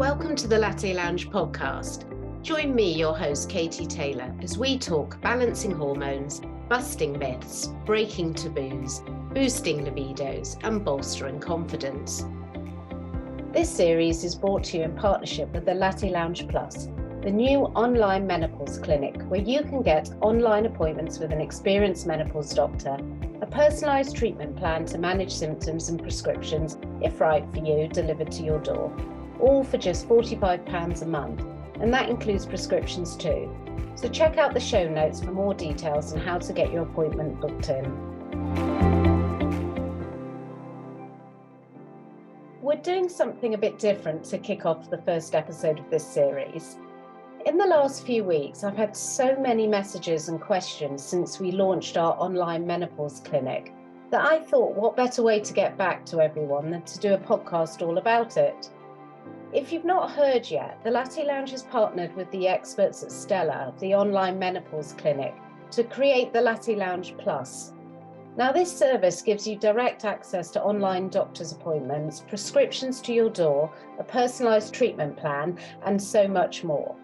Welcome to the Latte Lounge podcast. Join me, your host, Katie Taylor, as we talk balancing hormones, busting myths, breaking taboos, boosting libidos, and bolstering confidence. This series is brought to you in partnership with the Latte Lounge Plus, the new online menopause clinic where you can get online appointments with an experienced menopause doctor, a personalised treatment plan to manage symptoms and prescriptions, if right for you, delivered to your door, all for just £45 a month, and that includes prescriptions too. So check out the show notes for more details on how to get your appointment booked in. We're doing something a bit different to kick off the first episode of this series. In the last few weeks, I've had so many messages and questions since we launched our online menopause clinic that I thought, what better way to get back to everyone than to do a podcast all about it. If you've not heard yet, the Latte Lounge has partnered with the experts at Stella, the online menopause clinic, to create the Latte Lounge Plus. Now, this service gives you direct access to online doctor's appointments, prescriptions to your door, a personalised treatment plan, and so much more.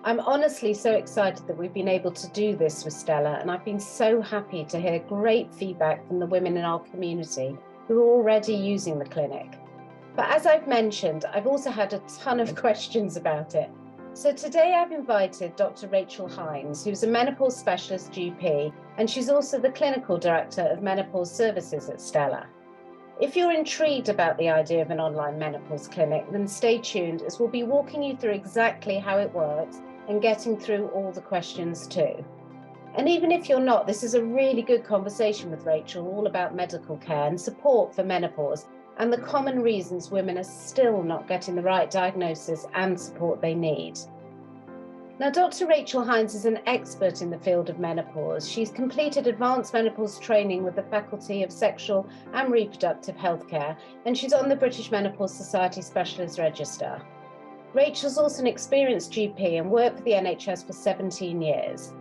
I'm honestly so excited that we've been able to do this with Stella, and I've been so happy to hear great feedback from the women in our community who are already using the clinic. But as I've mentioned, I've also had a ton of questions about it. So today I've invited Dr Rachel Hines, who's a menopause specialist GP, and she's also the clinical director of menopause services at Stella. If you're intrigued about the idea of an online menopause clinic, then stay tuned as we'll be walking you through exactly how it works and getting through all the questions too. And even if you're not, this is a really good conversation with Rachel, all about medical care and support for menopause, and the common reasons women are still not getting the right diagnosis and support they need. Now, Dr. Rachel Hines is an expert in the field of menopause. She's completed advanced menopause training with the Faculty of Sexual and Reproductive Healthcare, and she's on the British Menopause Society Specialist Register. Rachel's also an experienced GP and worked for the NHS for 17 years.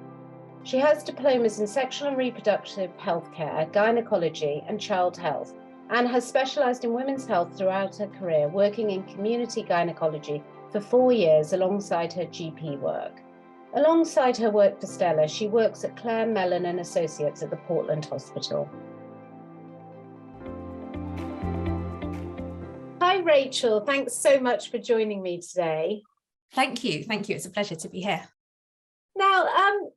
She has diplomas in sexual and reproductive healthcare, gynaecology, and child health, and has specialised in women's health throughout her career, working in community gynaecology for 4 years alongside her GP work. Alongside her work for Stella, she works at Claire Mellon and Associates at the Portland Hospital. Hi Rachel, thanks so much for joining me today. Thank you. It's a pleasure to be here. Now,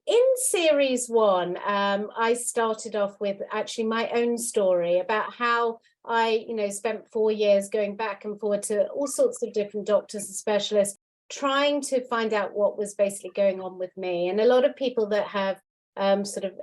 in series one, I started off with actually my own story about how I, spent 4 years going back and forward to all sorts of different doctors and specialists, trying to find out what was basically going on with me. And a lot of people that have sort of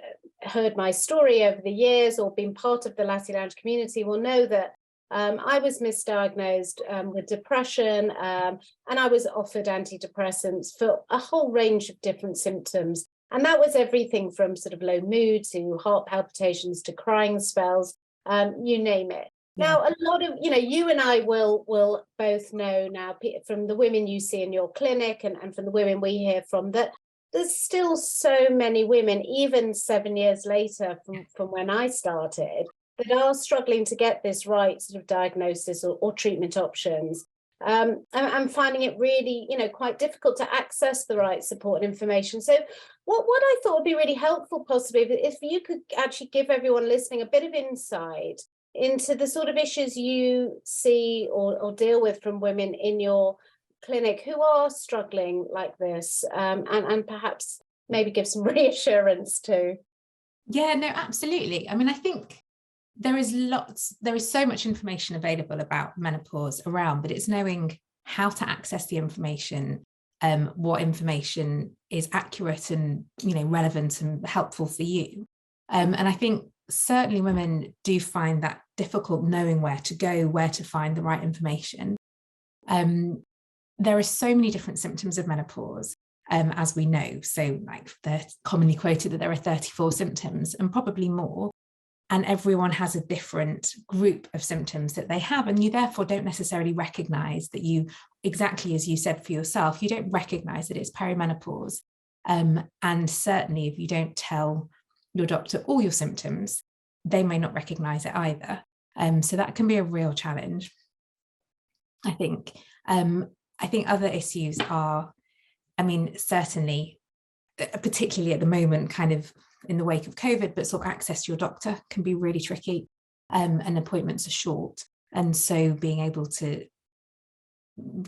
heard my story over the years or been part of the Latte Lounge community will know that I was misdiagnosed with depression, and I was offered antidepressants for a whole range of different symptoms. And that was everything from sort of low mood to heart palpitations to crying spells, you name it. Yeah. Now, a lot of, you and I will both know now from the women you see in your clinic and from the women we hear from that there's still so many women, even 7 years later from when I started, that are struggling to get this right sort of diagnosis or treatment options. I'm finding it really, quite difficult to access the right support and information. So what I thought would be really helpful possibly if you could actually give everyone listening a bit of insight into the sort of issues you see or deal with from women in your clinic who are struggling like this, and perhaps maybe give some reassurance too. Yeah, no, absolutely. I mean, I think there is so much information available about menopause around, but it's knowing how to access the information, what information is accurate and, relevant and helpful for you. And I think certainly women do find that difficult knowing where to go, where to find the right information. There are so many different symptoms of menopause, as we know. So like they're commonly quoted that there are 34 symptoms and probably more. And everyone has a different group of symptoms that they have. And you therefore don't necessarily recognize that you, exactly as you said for yourself, you don't recognize that it's perimenopause. And certainly if you don't tell your doctor all your symptoms, they may not recognize it either. So that can be a real challenge, I think. I think other issues are, I mean, certainly, particularly at the moment, kind of in the wake of COVID, but sort of access to your doctor can be really tricky, and appointments are short. And so being able to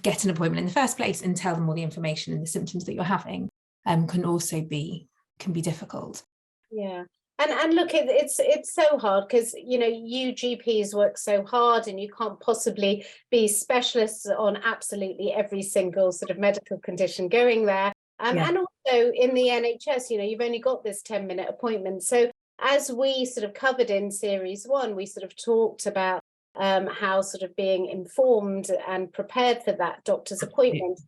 get an appointment in the first place and tell them all the information and the symptoms that you're having can also be difficult. Yeah. And look, it's so hard because, you know, you GPs work so hard and you can't possibly be specialists on absolutely every single sort of medical condition going there. And also in the NHS, you know, you've only got this 10-minute appointment. So as we sort of covered in series 1, we sort of talked about how sort of being informed and prepared for that doctor's appointment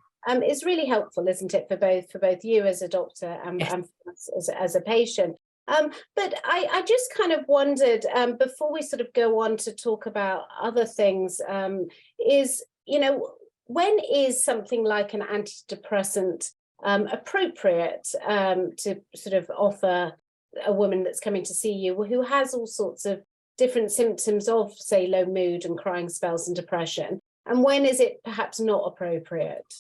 is really helpful, isn't it, for both you as a doctor and for us as a patient. But I just kind of wondered, before we sort of go on to talk about other things, is, you know, when is something like an antidepressant appropriate to sort of offer a woman that's coming to see you who has all sorts of different symptoms of, say, low mood and crying spells and depression? And when is it perhaps not appropriate?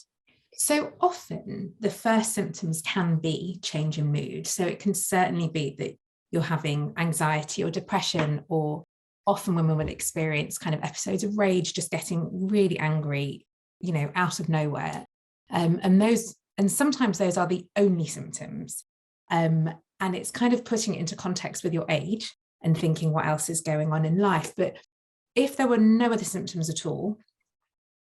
So often the first symptoms can be change in mood. So it can certainly be that you're having anxiety or depression, or often women will experience kind of episodes of rage, just getting really angry, you know, out of nowhere. And sometimes those are the only symptoms. And it's kind of putting it into context with your age and thinking what else is going on in life. But if there were no other symptoms at all,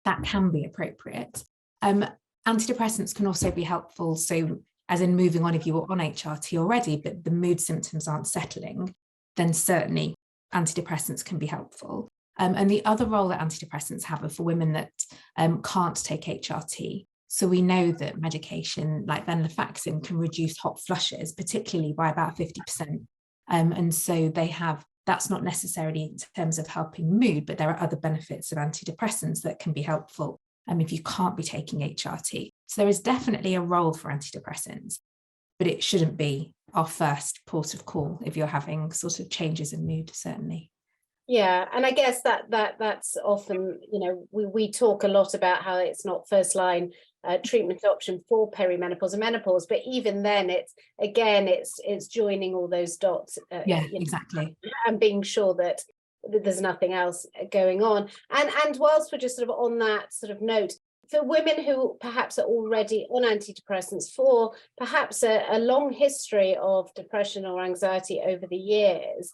that can be appropriate. Antidepressants can also be helpful. So as in moving on, if you were on HRT already, but the mood symptoms aren't settling, then certainly antidepressants can be helpful. And the other role that antidepressants have are for women that can't take HRT. So we know that medication like venlafaxine can reduce hot flushes, particularly by about 50%. And so that's not necessarily in terms of helping mood, but there are other benefits of antidepressants that can be helpful if you can't be taking HRT. So there is definitely a role for antidepressants, but it shouldn't be our first port of call if you're having sort of changes in mood, certainly. Yeah, and I guess that's often, you know, we talk a lot about how it's not first line treatment option for perimenopause and menopause, but even then it's joining all those dots. Exactly. And being sure that there's nothing else going on. And whilst we're just sort of on that sort of note, for women who perhaps are already on antidepressants for perhaps a long history of depression or anxiety over the years,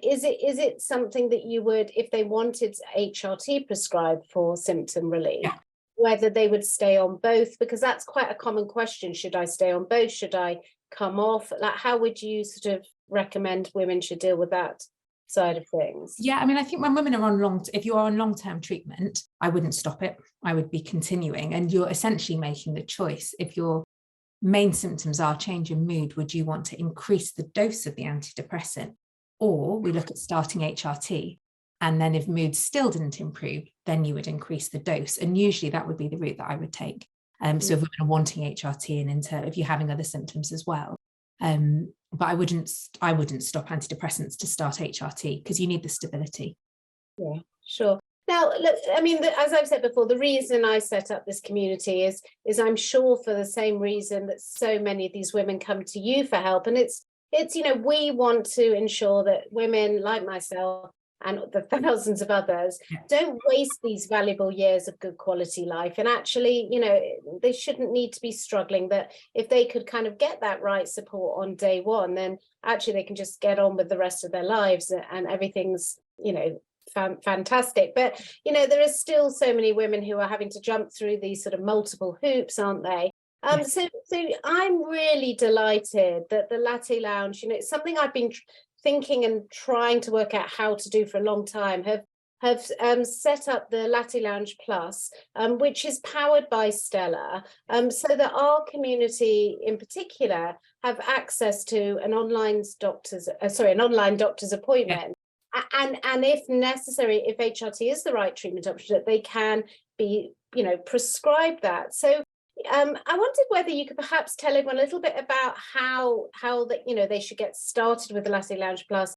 is it something that you would, if they wanted HRT prescribed for symptom relief, whether they would stay on both? Because that's quite a common question. Should I stay on both? Should I come off? Like, how would you sort of recommend women should deal with that side of things? Yeah, I mean, I think when women are on if you are on long-term treatment, I wouldn't stop it. I would be continuing. And you're essentially making the choice. If your main symptoms are change in mood, would you want to increase the dose of the antidepressant? Or we look at starting HRT. And then if mood still didn't improve, then you would increase the dose. And usually that would be the route that I would take. So if women are wanting HRT and if you're having other symptoms as well. But I wouldn't stop antidepressants to start HRT because you need the stability. Yeah, sure. Now, look, I mean, as I've said before, the reason I set up this community is I'm sure for the same reason that so many of these women come to you for help. And it's, you know, we want to ensure that women like myself and the thousands of others don't waste these valuable years of good quality life. And actually, you know, they shouldn't need to be struggling, that if they could kind of get that right support on day one, then actually they can just get on with the rest of their lives and everything's, you know, fantastic. But, you know, there are still so many women who are having to jump through these sort of multiple hoops, aren't they? So I'm really delighted that the Latte Lounge, you know, it's something I've been thinking and trying to work out how to do for a long time, have set up the Latte Lounge Plus, which is powered by Stella, so that our community in particular have access to an online doctor's appointment. And if necessary, if HRT is the right treatment option, that they can be, you know, prescribed that. So I wondered whether you could perhaps tell everyone a little bit about how that, you know, they should get started with the Latte Lounge Plus,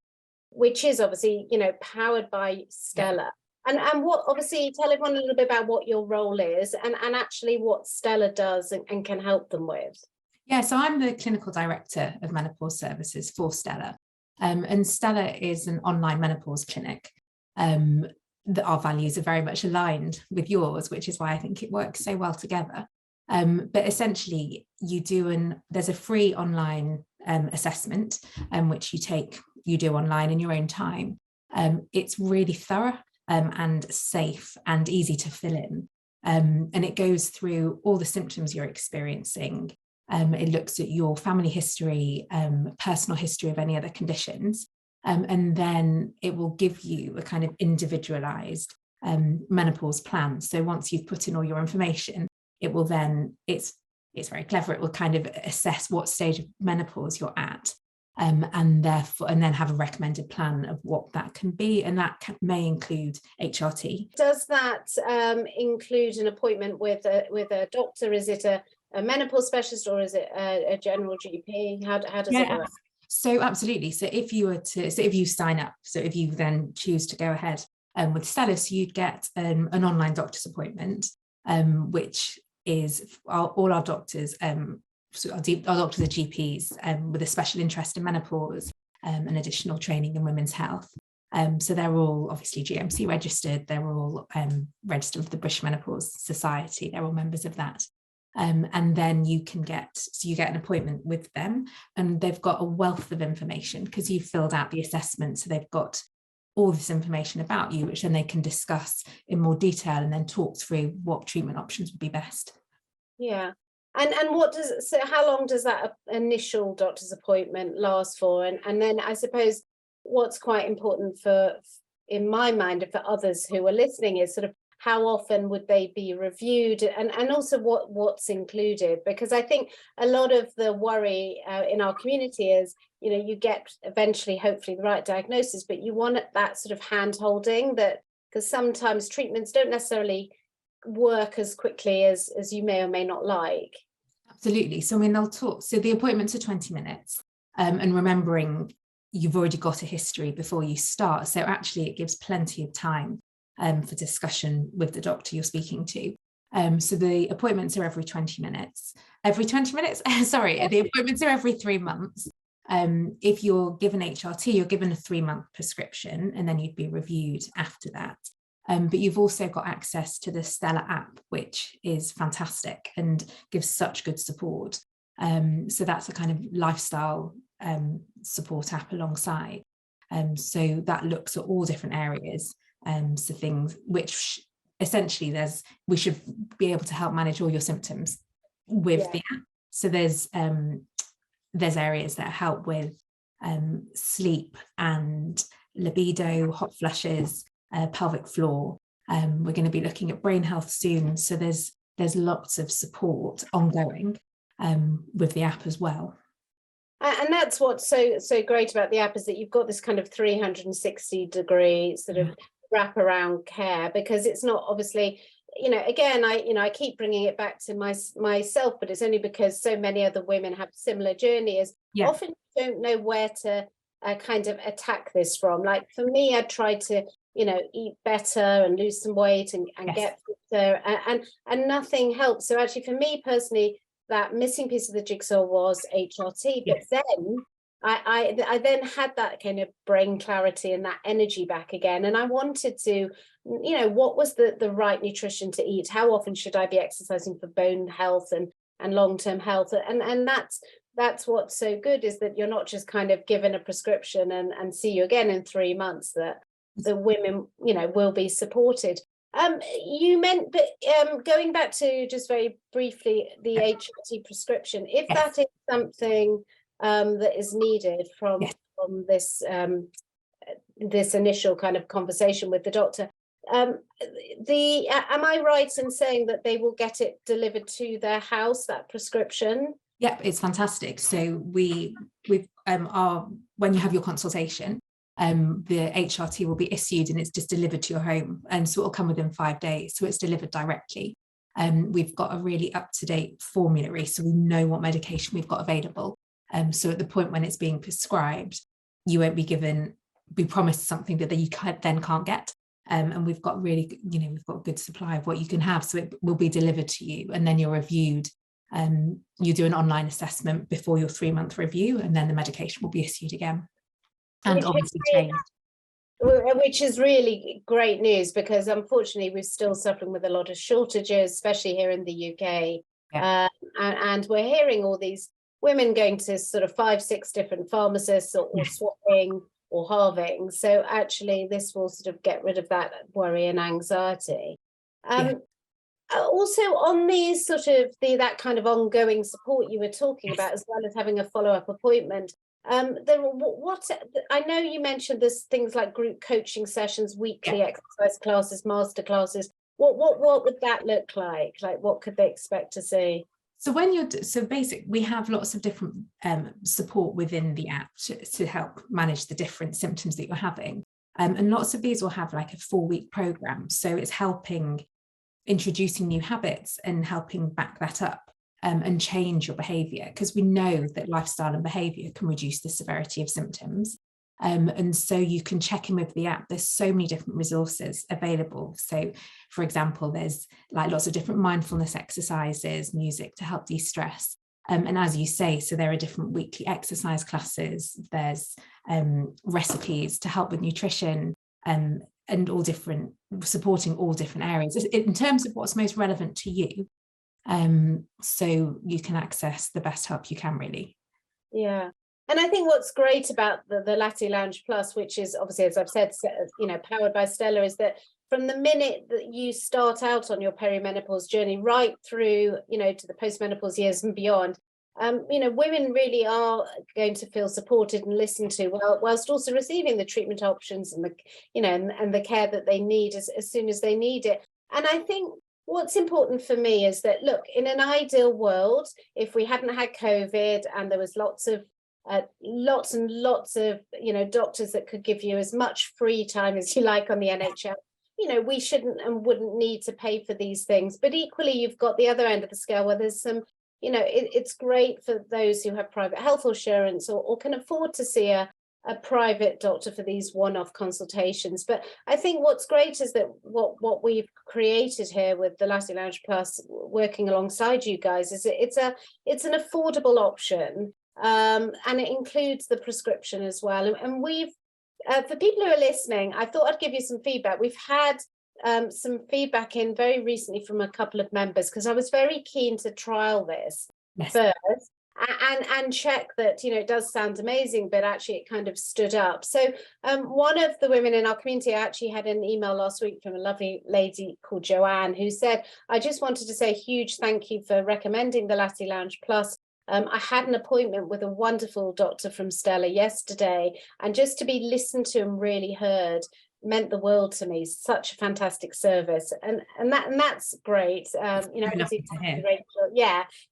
which is obviously, you know, powered by Stella. And what, obviously, tell everyone a little bit about what your role is and actually what Stella does and can help them with. Yeah, so I'm the clinical director of menopause services for Stella. And Stella is an online menopause clinic. Our values are very much aligned with yours, which is why I think it works so well together. But essentially, there's a free online assessment, which you do online in your own time. It's really thorough and safe and easy to fill in. And it goes through all the symptoms you're experiencing. It looks at your family history, personal history of any other conditions, and then it will give you a kind of individualized menopause plan. So once you've put in all your information, it will then, it's very clever, it will kind of assess what stage of menopause you're at, and then have a recommended plan of what that can be, and that may include HRT. Does that include an appointment with a doctor? Is it a menopause specialist, or is it a general GP? How does it work? So absolutely. So if you sign up, so if you then choose to go ahead with Stella, so you'd get an online doctor's appointment, which is all our doctors. So our doctors are GPs with a special interest in menopause and additional training in women's health. So they're all obviously GMC registered. They're all registered with the British Menopause Society. They're all members of that. And then you get an appointment with them, and they've got a wealth of information because you've filled out the assessment. So they've got all this information about you, which then they can discuss in more detail and then talk through what treatment options would be best. Yeah. And how long does that initial doctor's appointment last for? And then I suppose what's quite important in my mind and for others who are listening is sort of how often would they be reviewed, and also what's included? Because I think a lot of the worry in our community is, you get eventually, hopefully, the right diagnosis, but you want that sort of hand holding, because sometimes treatments don't necessarily work as quickly as you may or may not like. Absolutely. So I mean, they'll talk. So the appointments are 20 minutes, and remembering you've already got a history before you start. So actually it gives plenty of time for discussion with the doctor you're speaking to. So the appointments are every 20 minutes. Sorry, the appointments are every 3 months. If you're given HRT, you're given a 3-month prescription, and then you'd be reviewed after that. But you've also got access to the Stella app, which is fantastic and gives such good support. So that's a kind of lifestyle support app alongside. So that looks at all different areas. So things which essentially we should be able to help manage all your symptoms with the app. So there's areas that help with sleep and libido, hot flushes, pelvic floor. We're going to be looking at brain health soon. So there's lots of support ongoing with the app as well. And that's what's so great about the app, is that you've got this kind of 360-degree sort of wraparound care, because it's not, obviously, again, I keep bringing it back to myself, but it's only because so many other women have similar journeys. Often you don't know where to kind of attack this from. Like for me, I tried to eat better and lose some weight and get fitter, and nothing helped. So actually, for me personally, that missing piece of the jigsaw was HRT. But then I then had that kind of brain clarity and that energy back again, and I wanted to, what was the right nutrition to eat? How often should I be exercising for bone health and long-term health? And that's what's so good, is that you're not just kind of given a prescription and see you again in 3 months, that the women, will be supported. You meant, but going back to just very briefly the HRT prescription, if that is something that is needed from this this initial kind of conversation with the doctor, am I right in saying that they will get it delivered to their house, that prescription? Yep, it's fantastic. So we've when you have your consultation, the HRT will be issued and it's just delivered to your home, and so it'll come within 5 days, so it's delivered directly. We've got a really up-to-date formulary, so we know what medication we've got available, so at the point when it's being prescribed, you won't be promised something that you then can't get. And we've got really, we've got a good supply of what you can have. So it will be delivered to you, and then you're reviewed. You do an online assessment before your 3-month review, and then the medication will be issued again. And obviously changed. Which is really great news, because unfortunately we're still suffering with a lot of shortages, especially here in the UK. Yeah. And we're hearing all these women going to sort of 5-6 different pharmacists, or swapping or halving. So actually this will sort of get rid of that worry and anxiety. Also, on these sort of that kind of ongoing support you were talking about, as well as having a follow-up appointment, what I know you mentioned there's things like group coaching sessions, weekly exercise classes, master classes. What would that look like? Like, what could they expect to see? So we have lots of different support within the app to help manage the different symptoms that you're having. And lots of these will have like a 4-week program. So it's introducing new habits and helping back that up and change your behavior, because we know that lifestyle and behavior can reduce the severity of symptoms. And so you can check in with the app. There's so many different resources available. So, for example, there's like lots of different mindfulness exercises, music to help de-stress. And as you say, so there are different weekly exercise classes. There's recipes to help with nutrition, and supporting all different areas in terms of what's most relevant to you. So you can access the best help you can, really. Yeah. And I think what's great about the Latte Lounge Plus, which is obviously, as I've said, powered by Stella, is that from the minute that you start out on your perimenopause journey right through, to the postmenopause years and beyond, women really are going to feel supported and listened to, whilst also receiving the treatment options and the care that they need as soon as they need it. And I think what's important for me is that, look, in an ideal world, if we hadn't had COVID and there was lots and lots of doctors that could give you as much free time as you like on the NHS, we shouldn't and wouldn't need to pay for these things. But equally, you've got the other end of the scale where there's some, it's great for those who have private health insurance or can afford to see a private doctor for these one-off consultations. But I think what's great is that what we've created here with the Latte Lounge Plus, working alongside you guys, is it's an affordable option. And it includes the prescription as well. And we've, for people who are listening, I thought I'd give you some feedback. We've had some feedback in very recently from a couple of members, because I was very keen to trial this first and check that, it does sound amazing, but actually it kind of stood up. So one of the women in our community, I actually had an email last week from a lovely lady called Joanne, who said, I just wanted to say a huge thank you for recommending the Latte Lounge Plus. I had an appointment with a wonderful doctor from Stella yesterday, and just to be listened to and really heard meant the world to me. Such a fantastic service, and that's great. Rachel,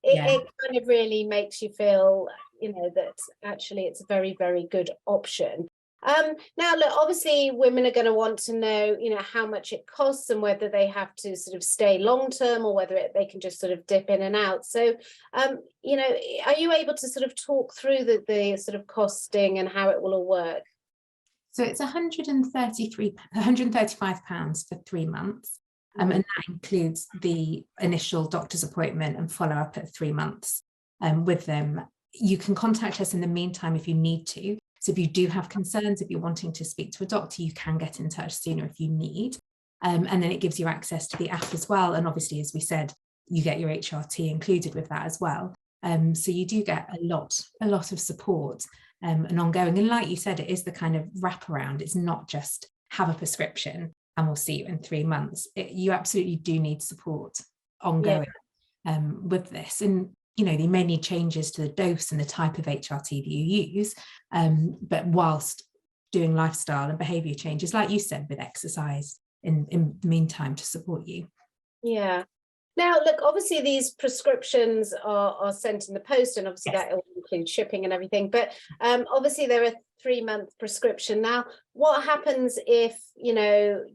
it kind of really makes you feel, that actually it's a very, very good option. Now, look, obviously women are going to want to know, how much it costs and whether they have to sort of stay long term or whether they can just sort of dip in and out. So, are you able to sort of talk through the sort of costing and how it will all work? So it's £135 for 3 months. And that includes the initial doctor's appointment and follow up at 3 months with them. You can contact us in the meantime if you need to. So if you do have concerns, if you're wanting to speak to a doctor, you can get in touch sooner if you need. And then it gives you access to the app as well. And obviously, as we said, you get your HRT included with that as well. So you do get a lot of support and ongoing. And like you said, it is the kind of wraparound. It's not just have a prescription and we'll see you in 3 months. You absolutely do need support ongoing with this. And they may need changes to the dose and the type of HRT that you use, but whilst doing lifestyle and behaviour changes, like you said, with exercise in the meantime to support you. Yeah. Now, look, obviously these prescriptions are sent in the post, and obviously that will include shipping and everything. But obviously they're a 3-month prescription. Now, what happens if,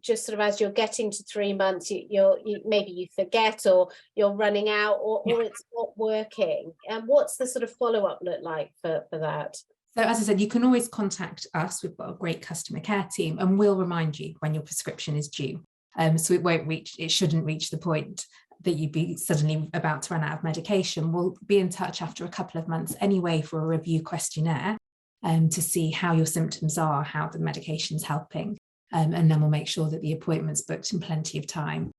just sort of as you're getting to 3 months, maybe you forget or you're running out or it's not working? And what's the sort of follow-up look like for that? So as I said, you can always contact us. We've got a great customer care team, and we'll remind you when your prescription is due. So it shouldn't reach the point that you'd be suddenly about to run out of medication. We'll be in touch after a couple of months anyway for a review questionnaire to see how your symptoms are, how the medication's helping. And then we'll make sure that the appointment's booked in plenty of time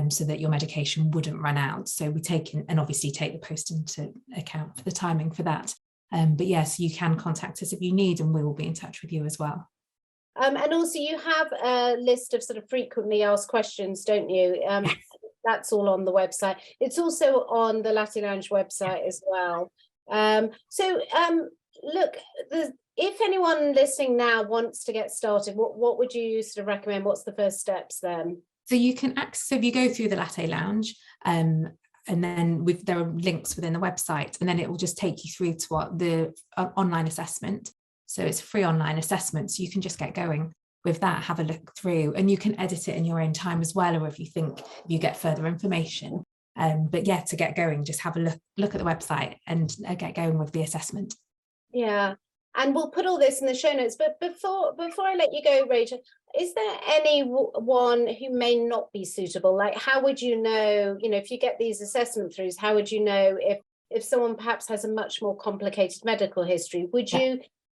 so that your medication wouldn't run out. So we obviously take the post into account for the timing for that. But yes, you can contact us if you need, and we will be in touch with you as well. And also you have a list of sort of frequently asked questions, don't you? Yes. That's all on the website. It's also on the Latte Lounge website as well. Look, if anyone listening now wants to get started, what would you sort of recommend? What's the first steps then? So you can so if you go through the Latte Lounge, and then there are links within the website, and then it will just take you through to what the online assessment. So it's a free online assessment, so you can just get going with that, have a look through, and you can edit it in your own time as well, or if you think you get further information. But yeah, to get going, just have a look at the website and get going with the assessment. Yeah, and we'll put all this in the show notes. But before I let you go, Rachel, is there anyone who may not be suitable? Like, how would you know, if you get these assessment throughs, how would you know if someone perhaps has a much more complicated medical history?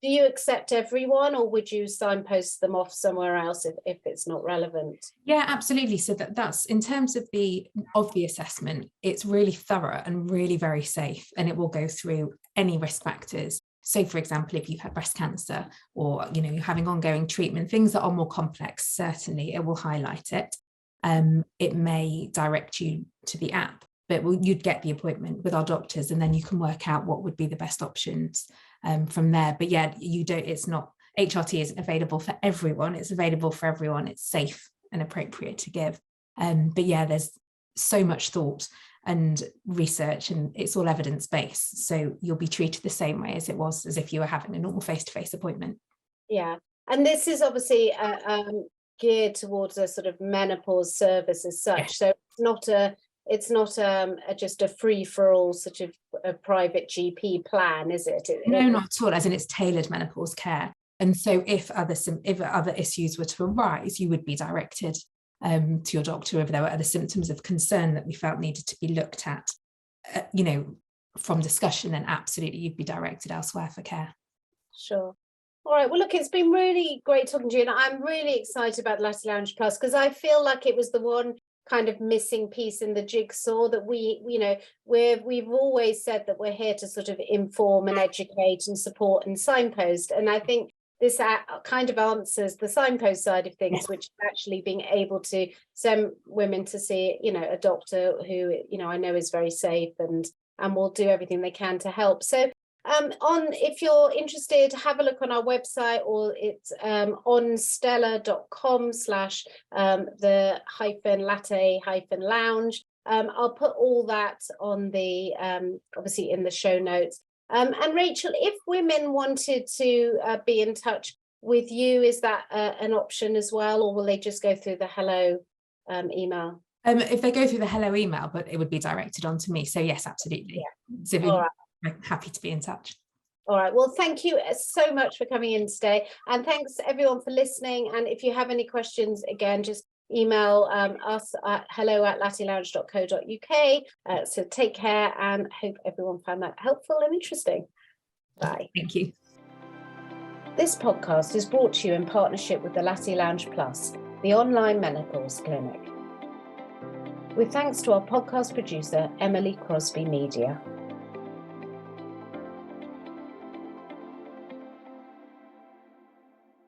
Do you accept everyone, or would you signpost them off somewhere else if it's not relevant? Yeah, absolutely. So that's in terms of the assessment, it's really thorough and really very safe, and it will go through any risk factors. So, for example, if you've had breast cancer, or you're having ongoing treatment, things that are more complex, certainly it will highlight it. It may direct you to the app, but you'd get the appointment with our doctors, and then you can work out what would be the best options from there. But yeah, it's not, HRT isn't available for everyone. It's available for everyone. It's safe and appropriate to give. But yeah, there's so much thought and research, and it's all evidence-based. So you'll be treated the same way as if you were having a normal face-to-face appointment. Yeah, and this is obviously geared towards a sort of menopause service as such. Yeah. So it's not just a free-for-all sort of a private GP plan, is it? No, not at all. As in, it's tailored menopause care. And so if other issues were to arise, you would be directed to your doctor if there were other symptoms of concern that we felt needed to be looked at, from discussion, then absolutely you'd be directed elsewhere for care. Sure. All right. Well, look, it's been really great talking to you, and I'm really excited about Latte Lounge Plus, because I feel like it was the one kind of missing piece in the jigsaw that we've always said that we're here to sort of inform and educate and support and signpost, and I think this kind of answers the signpost side of things, which is actually being able to send women to see, a doctor who, I know is very safe and will do everything they can to help. So if you're interested, have a look on our website, or it's on stella.com/the-latte-lounge. I'll put all that on the obviously in the show notes. And Rachel, if women wanted to be in touch with you, is that an option as well, or will they just go through the hello email? If they go through the hello email, but it would be directed on to me. So yes, absolutely. Yeah. So I'm happy to be in touch. All right. Well, thank you so much for coming in today. And thanks everyone for listening. And if you have any questions, again, just email us at hello@lattelounge.co.uk. So take care, and hope everyone found that helpful and interesting. Bye. Thank you. This podcast is brought to you in partnership with the Latte Lounge Plus, the online menopause clinic. With thanks to our podcast producer, Emily Crosby Media.